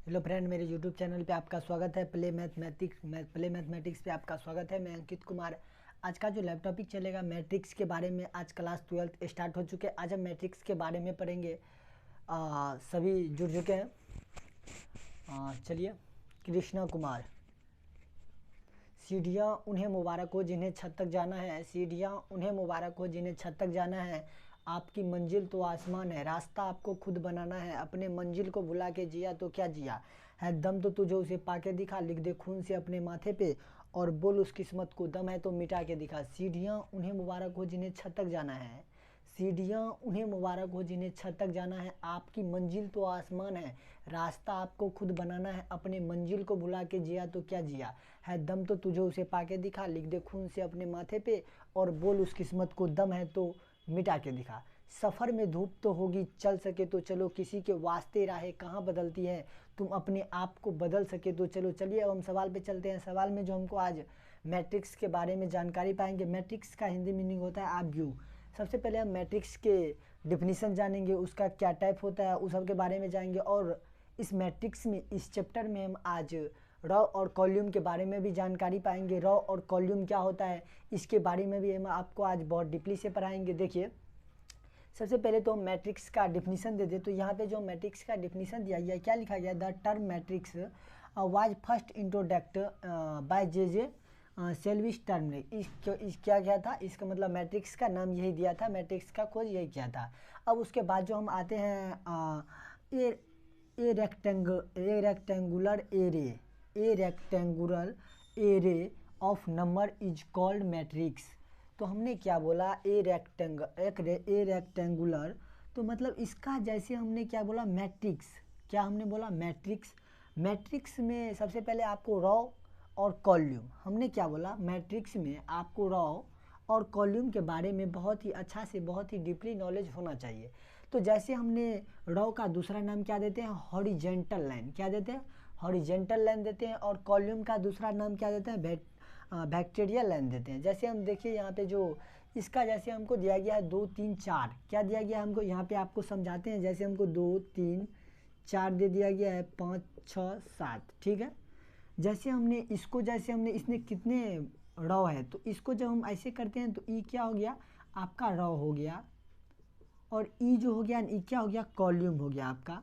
Hello friend, मेरे YouTube channel पे आपका स्वागत है। प्ले मैथमेटिक्स पे आपका स्वागत है। मैं अंकित कुमार। आज का जो लैब टॉपिक चलेगा मैट्रिक्स के बारे में। आज क्लास 12 स्टार्ट हो चुके हैं। आज हम मैट्रिक्स के बारे में पढ़ेंगे। सभी जुड़ चुके हैं। चलिए। कृष्णा कुमार। सीढ़ियाँ उन्हें मुबारक हो जिन्हें छत तक जाना है। सीढ़ियाँ उन्हें मुबारक हो जिन्हें छत तक जाना है। आपकी मंजिल तो आसमान है, रास्ता आपको खुद बनाना है। अपने मंजिल को भुला के जिया तो क्या जिया है, दम तो तुझे उसे पाके दिखा। लिख दे खून से अपने माथे पे और बोल उस किस्मत को, दम है तो मिटा के दिखा। सीढ़ियाँ उन्हें मुबारक हो जिन्हें छत तक जाना है। सीढ़ियाँ उन्हें मुबारक हो जिन्हें छत तक जाना है। आपकी मंजिल तो आसमान है, रास्ता आपको खुद बनाना है। अपने मंजिल को भुला के जिया तो क्या जिया है, दम तो तुझे उसे पाके दिखा। लिख दे खून से अपने माथे पे और बोल उस किस्मत को, दम है तो मिटा के दिखा। सफ़र में धूप तो होगी, चल सके तो चलो, किसी के वास्ते राहें कहाँ बदलती हैं। तुम अपने आप को बदल सके तो चलो। चलिए अब हम सवाल पे चलते हैं। सवाल में जो हमको आज मैट्रिक्स के बारे में जानकारी पाएंगे। मैट्रिक्स का हिंदी मीनिंग होता है आव्यूह। सबसे पहले हम मैट्रिक्स के डिफिनीसन जानेंगे, उसका क्या टाइप होता है उस सब के बारे में जाएंगे। और इस मैट्रिक्स में, इस चैप्टर में हम आज रॉ और कॉल्यूम के बारे में भी जानकारी पाएंगे। रॉ और कॉल्यूम क्या होता है इसके बारे में भी हम आपको आज बहुत डीपली से पढ़ाएंगे। देखिए, सबसे पहले तो हम मैट्रिक्स का डिफिनीसन दे दे। तो यहाँ पे जो मैट्रिक्स का डिफिनीसन दिया गया, क्या लिखा गया, the term matrix was first introduced by J Sylvester term ने। इस क्या क्या था, इसका मतलब मैट्रिक्स का नाम यही दिया था, मैट्रिक्स का खोज यही किया था। अब उसके बाद जो हम आते हैं ए rectangular array of number is called matrix. तो हमने क्या बोला, ए रेक्टेंगुलर, तो मतलब इसका जैसे हमने क्या बोला मैट्रिक्स। क्या हमने बोला मैट्रिक्स। मैट्रिक्स में सबसे पहले आपको रॉ और कॉल्यूम, हमने क्या बोला मैट्रिक्स में आपको रॉ और कॉल्यूम के बारे में बहुत ही अच्छा से, बहुत ही डीपली नॉलेज होना चाहिए। तो जैसे हमने रॉ का दूसरा नाम क्या देते हैं, हॉरिजेंटल लाइन। क्या देते हैं, हॉरिजेंटल लाइन देते हैं। और कॉल्यूम का दूसरा नाम क्या देते हैं, बैक्टीरियल लाइन देते हैं। जैसे हम देखिए यहाँ पे जो इसका जैसे हमको दिया गया है 2 3 4, क्या दिया गया हमको, यहाँ पे आपको समझाते हैं। जैसे हमको 2 3 4 दे दिया गया है, 5 6 7, ठीक है। जैसे हमने इसको, जैसे हमने इसने कितने रॉ है, तो इसको जब हम ऐसे करते हैं तो ई क्या हो गया आपका, रॉ हो गया। और ई जो हो गया, ई क्या हो गया, कॉल्यूम हो गया आपका।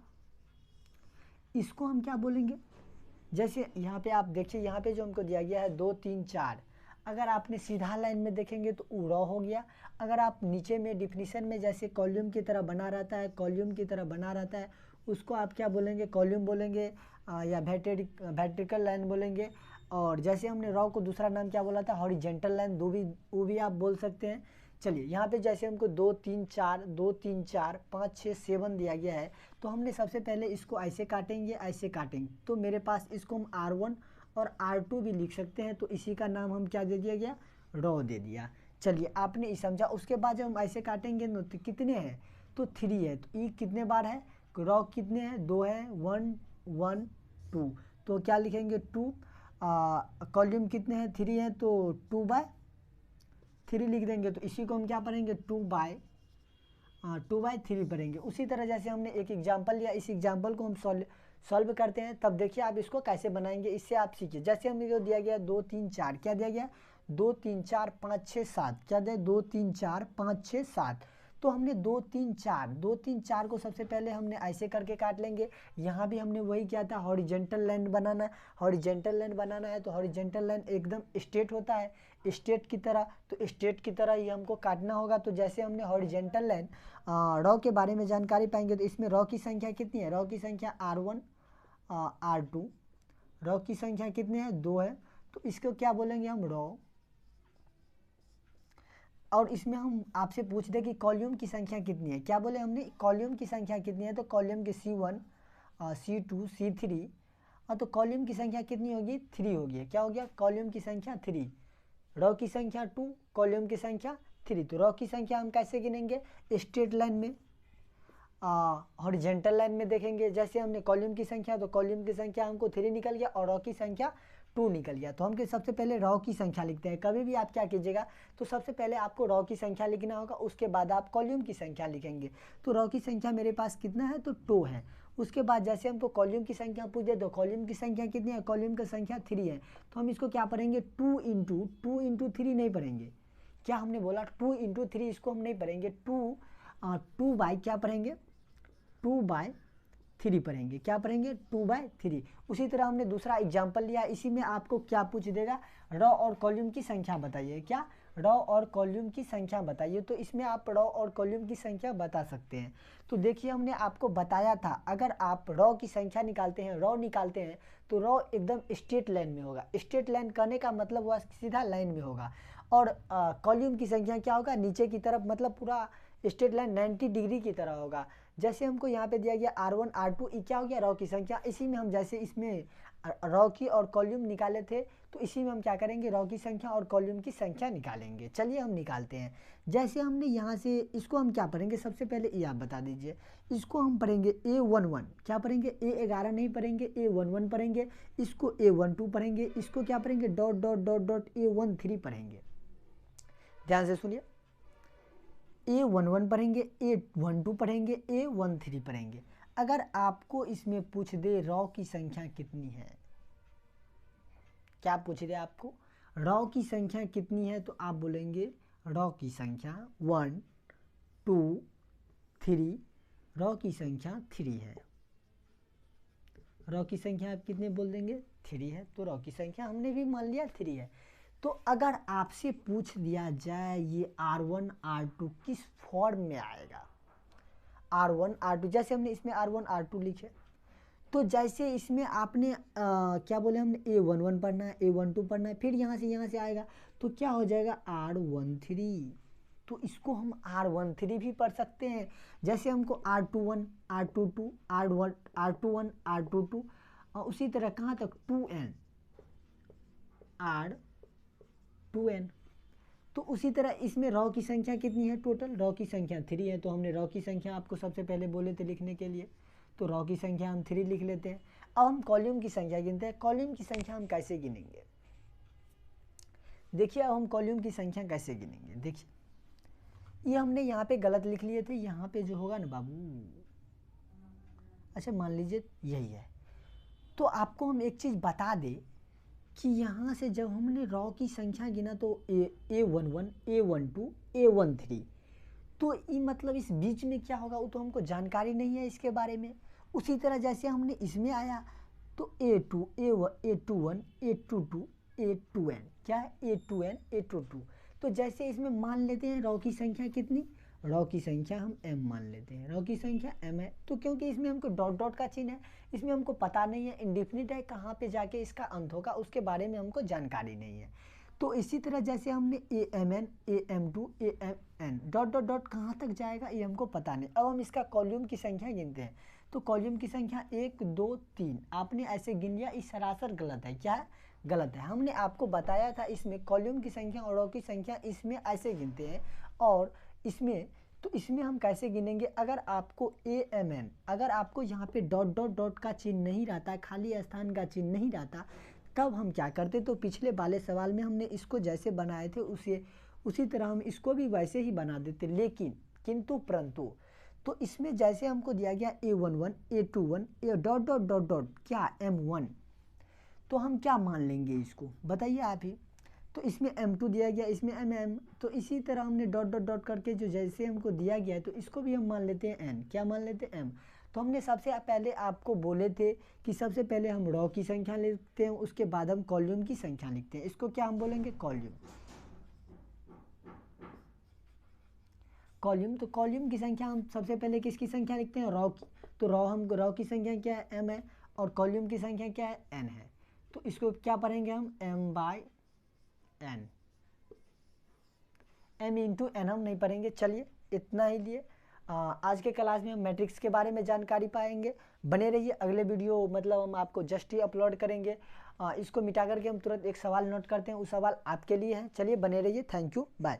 इसको हम क्या बोलेंगे, जैसे यहाँ पे आप देखिए, यहाँ पे जो हमको दिया गया है 2 3 4, अगर आपने सीधा लाइन में देखेंगे तो रॉ हो गया। अगर आप नीचे में डिफिनीशन में जैसे कॉल्यूम की तरह बना रहता है, कॉल्यूम की तरह बना रहता है, उसको आप क्या बोलेंगे, कॉल्यूम बोलेंगे या वर्टिकल लाइन बोलेंगे। और जैसे हमने रॉ को दूसरा नाम क्या बोला था, हॉरिजेंटल लाइन, वो भी आप बोल सकते हैं। चलिए यहाँ पे जैसे हमको 2 3 4 2 3 4 5 6 7 दिया गया है, तो हमने सबसे पहले इसको ऐसे काटेंगे, ऐसे काटेंगे। तो मेरे पास इसको हम R1 और R2 भी लिख सकते हैं। तो इसी का नाम हम क्या दे दिया गया, रॉ दे दिया। चलिए आपने ये समझा। उसके बाद जब हम ऐसे काटेंगे तो कितने हैं, तो 3 है। तो ई कितने बार है, रॉ कितने हैं, 2 है, 1 1 2, तो क्या लिखेंगे 2। कॉल्यूम कितने हैं, 3 हैं, तो 2/3 लिख देंगे। तो इसी को हम क्या पढ़ेंगे, 2/3 पढ़ेंगे। उसी तरह जैसे हमने एक एग्जाम्पल लिया, इस एग्जाम्पल को हम सॉल्व करते हैं। तब देखिए आप इसको कैसे बनाएंगे, इससे आप सीखिए। जैसे हमें जो दिया गया 2 3 4, क्या दिया गया, 2 3 4 5 6 7, क्या दिया, 2 3 4 5 6 7। तो हमने 2 3 4 को सबसे पहले हमने ऐसे करके काट लेंगे। यहाँ भी हमने वही किया था, हॉरिजेंटल लाइन बनाना है। हॉरिजेंटल लाइन बनाना है तो हॉरिजेंटल लाइन एकदम स्ट्रेट होता है, स्ट्रेट की तरह। तो स्ट्रेट की तरह ही हमको काटना होगा। तो जैसे हमने हॉरिजेंटल लाइन रॉ के बारे में जानकारी पाएंगे, तो इसमें रॉ की संख्या कितनी है, रॉ की संख्या R1 R2, रॉ की संख्या कितनी है, 2 है। तो इसको क्या बोलेंगे हम, रॉ। और इसमें हम आपसे पूछ दे कि कॉल्यूम की संख्या कितनी है, क्या बोले हमने, कॉल्यूम की संख्या कितनी है। तो कॉल्यूम की C1 C2 C3, तो कॉल्यूम की संख्या कितनी होगी, 3 होगी। क्या हो गया, कॉल्यूम की संख्या 3, रॉ की संख्या 2, कॉल्यूम की संख्या 3। तो रॉ की संख्या हम कैसे गिनेंगे, स्ट्रेट लाइन में, हॉरिजेंटल लाइन में देखेंगे। जैसे हमने कॉल्यूम की संख्या, तो कॉल्यूम की संख्या हमको 3 निकल गया और रॉ की संख्या 2 निकल गया। तो हम सबसे पहले रॉ की संख्या लिखते हैं। कभी भी आप क्या कीजिएगा, तो सबसे पहले आपको रॉ की संख्या लिखना होगा, उसके बाद आप कॉलम की संख्या लिखेंगे। तो रॉ की संख्या मेरे पास कितना है, तो 2 है। उसके बाद जैसे हमको कॉलम की संख्या पूछ दे, तो कॉलम की संख्या कितनी है, कॉलम की संख्या 3 है। तो हम इसको क्या पढ़ेंगे, 2 इंटू 3 नहीं पढ़ेंगे। क्या हमने बोला, 2 इंटू 3 इसको हम नहीं पढ़ेंगे, 2 बाई क्या पढ़ेंगे, 2/3 पढ़ेंगे। क्या पढ़ेंगे, 2/3। उसी तरह हमने दूसरा एग्जाम्पल लिया, इसी में आपको क्या पूछ देगा, रॉ और कॉलम की संख्या बताइए। क्या, रॉ और कॉलम की संख्या बताइए। तो इसमें आप रॉ और कॉलम की संख्या बता सकते हैं। तो देखिए हमने आपको बताया था, अगर आप रॉ की संख्या निकालते हैं, रॉ निकालते हैं, तो रॉ एकदम स्ट्रेट लाइन में होगा। स्ट्रेट लाइन कहने का मतलब हुआ सीधा लाइन में होगा। और कॉलम की संख्या क्या होगा, नीचे की तरफ, मतलब पूरा स्ट्रेट लाइन 90 डिग्री की तरह होगा। जैसे हमको यहाँ पे दिया गया R1 R2, ये क्या हो गया, रॉ की संख्या। इसी में हम जैसे इसमें रॉ की और कॉलम निकाले थे, तो इसी में हम क्या करेंगे, रॉ की संख्या और कॉलम की संख्या निकालेंगे। चलिए हम निकालते हैं। जैसे हमने यहाँ से इसको हम क्या पढ़ेंगे, सबसे पहले ये आप बता दीजिए। इसको हम पढ़ेंगे A11, क्या पढ़ेंगे, A11 नहीं पढ़ेंगे, A11 पढ़ेंगे। इसको A12 पढ़ेंगे। इसको क्या पढ़ेंगे, dot dot dot dot A13 पढ़ेंगे। ध्यान से सुनिए, A11 पढ़ेंगे, A12 पढ़ेंगे, A13 पढ़ेंगे। अगर आपको इसमें पूछ दे रॉ की संख्या कितनी है, क्या पूछ दे आपको, रॉ की संख्या कितनी है, तो आप बोलेंगे रॉ की संख्या 1 2 3, रॉ की संख्या 3 है। रॉ की संख्या आप कितने बोल देंगे, 3 है। तो रॉ की संख्या हमने भी मान लिया 3 है। तो अगर आपसे पूछ दिया जाए ये R1 R2 किस फॉर्म में आएगा, R1 R2, जैसे हमने इसमें R1 R2 लिखे, तो जैसे इसमें आपने क्या बोले, हमने A11 पढ़ना है, A12 पढ़ना है, फिर यहाँ से आएगा, तो क्या हो जाएगा, R13। तो इसको हम R13 भी पढ़ सकते हैं। जैसे हमको R21 R22 R21 R22, और उसी तरह कहाँ तक, 2n R2n। तो उसी तरह इसमें रॉ की संख्या कितनी है, टोटल रॉ की संख्या 3 है। तो हमने रॉ की संख्या आपको सबसे पहले बोले थे लिखने के लिए, तो रॉ की संख्या हम 3 लिख लेते हैं। अब हम कॉलम की संख्या गिनते हैं। कॉलम की संख्या हम कैसे गिनेंगे, देखिए अब हम कॉलम की संख्या कैसे गिनेंगे। देखिए ये हमने यहाँ पे गलत लिख लिए थे, यहाँ पे जो होगा ना बाबू, अच्छा मान लीजिए यही है। तो आपको हम एक चीज़ बता दें कि यहाँ से जब हमने रॉ की संख्या गिना, तो A11 A12 A13, तो ये मतलब इस बीच में क्या होगा वो तो हमको जानकारी नहीं है इसके बारे में। उसी तरह जैसे हमने इसमें आया, तो A2 A21 A22 A2n, क्या है, A2n A22। तो जैसे इसमें मान लेते हैं रॉ की संख्या कितनी, रॉ की संख्या हम m मान लेते हैं, रॉ की संख्या m है। तो क्योंकि इसमें हमको डॉट डॉट का चिन्ह है, इसमें हमको पता नहीं है इंडिफिनिट है, कहाँ पे जाके इसका अंत होगा उसके बारे में हमको जानकारी नहीं है। तो इसी तरह जैसे हमने AMN AM2 AMN dot dot dot कहाँ तक जाएगा ये हमको पता नहीं। अब हम इसका कॉलम की संख्या गिनते हैं। तो कॉलम की संख्या 1 2 3 आपने ऐसे गिन लिया, इस सरासर गलत है। क्या है, गलत है। हमने आपको बताया था इसमें कॉलम की संख्या और रॉ की संख्या इसमें ऐसे गिनते हैं, और इसमें तो इसमें हम कैसे गिनेंगे। अगर आपको AMN, अगर आपको यहाँ पे डॉट डॉट डॉट का चिन्ह नहीं रहता, खाली स्थान का चिन्ह नहीं रहता, तब हम क्या करते, तो पिछले वाले सवाल में हमने इसको जैसे बनाए थे उसी तरह हम इसको भी वैसे ही बना देते। लेकिन किंतु परंतु, तो इसमें जैसे हमको दिया गया A11 A21 A dot dot dot dot क्या M1, तो हम क्या मान लेंगे इसको, बताइए आप ही। तो इसमें M2 दिया गया, इसमें MM, तो इसी तरह हमने डॉट डॉट डॉट करके जो जैसे हमको दिया गया है, तो इसको भी हम मान लेते हैं N, क्या मान लेते हैं M। तो हमने सबसे पहले आपको बोले थे कि सबसे पहले हम रॉ की संख्या लिखते हैं, उसके बाद हम कॉलम की संख्या लिखते हैं। इसको क्या हम बोलेंगे, कॉलम। तो कॉलम की संख्या हम सबसे पहले किसकी संख्या लिखते हैं, रॉ की। तो रॉ की संख्या क्या है, M है, और कॉलम की संख्या क्या है, N है। तो इसको क्या पढ़ेंगे हम, M/N, M इंटू N हम नहीं पढ़ेंगे। चलिए इतना ही लिए। आज के क्लास में हम मैट्रिक्स के बारे में जानकारी पाएंगे। बने रहिए, अगले वीडियो मतलब हम आपको जस्ट ही अपलोड करेंगे। इसको मिटा करके हम तुरंत एक सवाल नोट करते हैं, उस सवाल आपके लिए है। चलिए बने रहिए, थैंक यू, बाय।